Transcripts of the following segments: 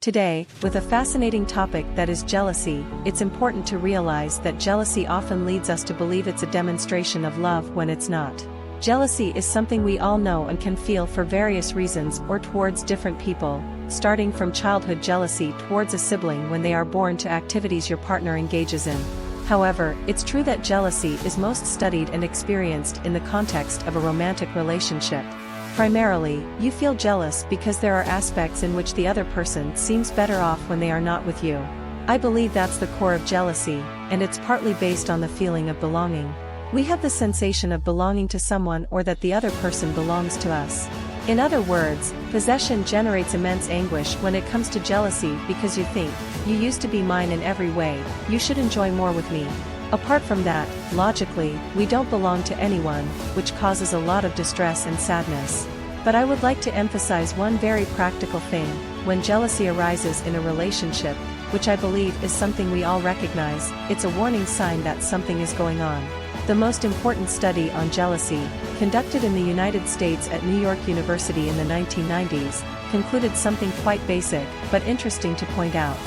Today, with a fascinating topic that is jealousy, it's important to realize that jealousy often leads us to believe it's a demonstration of love when it's not. Jealousy is something we all know and can feel for various reasons or towards different people, starting from childhood jealousy towards a sibling when they are born to activities your partner engages in. However, it's true that jealousy is most studied and experienced in the context of a romantic relationship. Primarily, you feel jealous because there are aspects in which the other person seems better off when they are not with you. I believe that's the core of jealousy, and it's partly based on the feeling of belonging. We have the sensation of belonging to someone or that the other person belongs to us. In other words, possession generates immense anguish when it comes to jealousy because you think, you used to be mine in every way, you should enjoy more with me. Apart from that, logically, we don't belong to anyone, which causes a lot of distress and sadness. But I would like to emphasize one very practical thing: when jealousy arises in a relationship, which I believe is something we all recognize, it's a warning sign that something is going on. The most important study on jealousy, conducted in the United States at New York University in the 1990s, concluded something quite basic, but interesting to point out.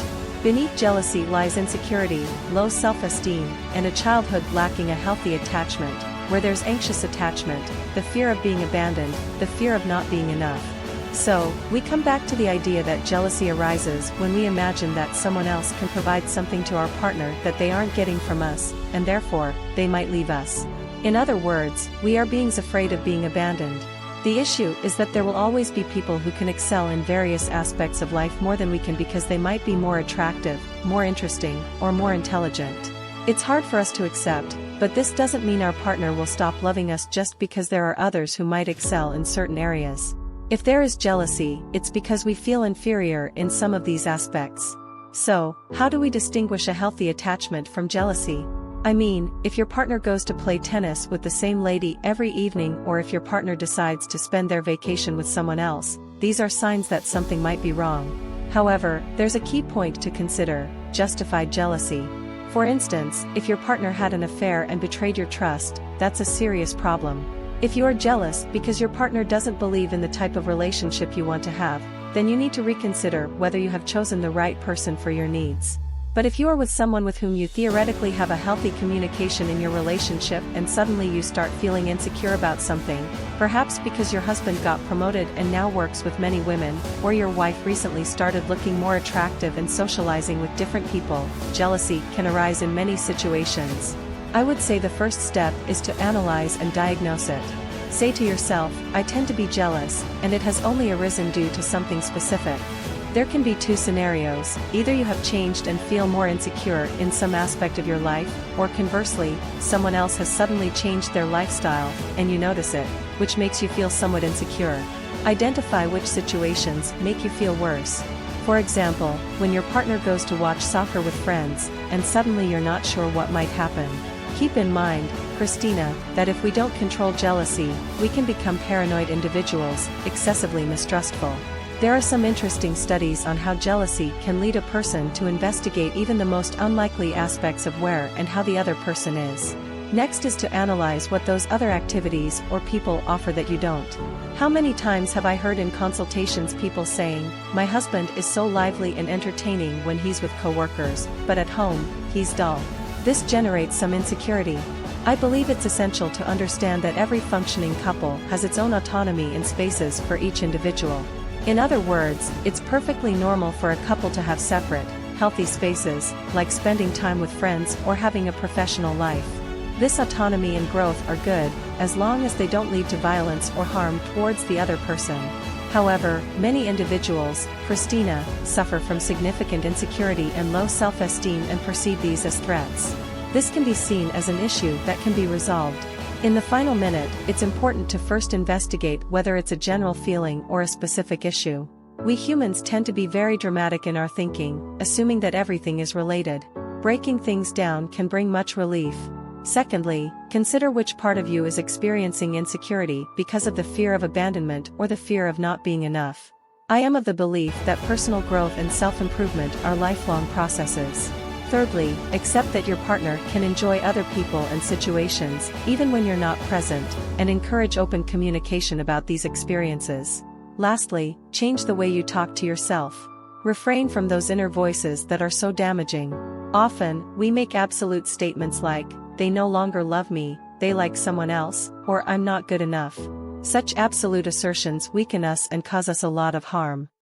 Beneath jealousy lies insecurity, low self-esteem, and a childhood lacking a healthy attachment. Where there's anxious attachment, the fear of being abandoned, the fear of not being enough. So, we come back to the idea that jealousy arises when we imagine that someone else can provide something to our partner that they aren't getting from us, and therefore, they might leave us. In other words, we are beings afraid of being abandoned. The issue is that there will always be people who can excel in various aspects of life more than we can because they might be more attractive, more interesting, or more intelligent. It's hard for us to accept, but this doesn't mean our partner will stop loving us just because there are others who might excel in certain areas. If there is jealousy, it's because we feel inferior in some of these aspects. So, how do we distinguish a healthy attachment from jealousy? I mean, if your partner goes to play tennis with the same lady every evening, or if your partner decides to spend their vacation with someone else, these are signs that something might be wrong. However, there's a key point to consider: justified jealousy. For instance, if your partner had an affair and betrayed your trust, that's a serious problem. If you are jealous because your partner doesn't believe in the type of relationship you want to have, then you need to reconsider whether you have chosen the right person for your needs. But if you are with someone with whom you theoretically have a healthy communication in your relationship and suddenly you start feeling insecure about something, perhaps because your husband got promoted and now works with many women, or your wife recently started looking more attractive and socializing with different people, jealousy can arise in many situations. I would say the first step is to analyze and diagnose it. Say to yourself, I tend to be jealous, and it has only arisen due to something specific. There can be two scenarios: either you have changed and feel more insecure in some aspect of your life, or conversely, someone else has suddenly changed their lifestyle, and you notice it, which makes you feel somewhat insecure. Identify which situations make you feel worse. For example, when your partner goes to watch soccer with friends, and suddenly you're not sure what might happen. Keep in mind, Christina, that if we don't control jealousy, we can become paranoid individuals, excessively mistrustful. There are some interesting studies on how jealousy can lead a person to investigate even the most unlikely aspects of where and how the other person is. Next is to analyze what those other activities or people offer that you don't. How many times have I heard in consultations people saying, my husband is so lively and entertaining when he's with coworkers, but at home, he's dull. This generates some insecurity. I believe it's essential to understand that every functioning couple has its own autonomy and spaces for each individual. In other words, it's perfectly normal for a couple to have separate, healthy spaces, like spending time with friends or having a professional life. This autonomy and growth are good, as long as they don't lead to violence or harm towards the other person. However, many individuals, Christina, suffer from significant insecurity and low self-esteem and perceive these as threats. This can be seen as an issue that can be resolved. In the final minute, it's important to first investigate whether it's a general feeling or a specific issue. We humans tend to be very dramatic in our thinking, assuming that everything is related. Breaking things down can bring much relief. Secondly, consider which part of you is experiencing insecurity because of the fear of abandonment or the fear of not being enough. I am of the belief that personal growth and self-improvement are lifelong processes. Thirdly, accept that your partner can enjoy other people and situations, even when you're not present, and encourage open communication about these experiences. Lastly, change the way you talk to yourself. Refrain from those inner voices that are so damaging. Often, we make absolute statements like, "They no longer love me, they like someone else," or "I'm not good enough." Such absolute assertions weaken us and cause us a lot of harm.